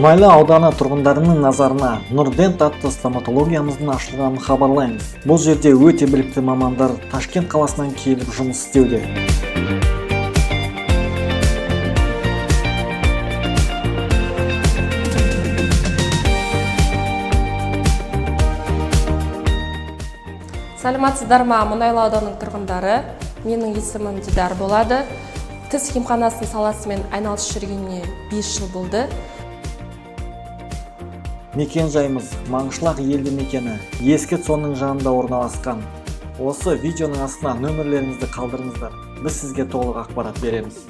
Мұнайлы ауданы тұрғындарының назарына Нұрдент атты стоматологиямыздың ашылғанын хабарлаймыз. Бұл жерде өте білікті мамандар Ташкент қаласынан келіп жұмыс істеуде. Сәлеметсіздер ма, Мұнайлы ауданының тұрғындары? Менің есімім Дидар болады. Тіс емханасының саласымен айналысып жүргеніне 5 жыл болды. Мекен жайымыз Маңғышлақ елді мекені, ескі цонның жанында орналасқан. Осы видеоның астына нөмірлеріңізді қалдырыңыздар. Біз сізге толық ақпарат береміз.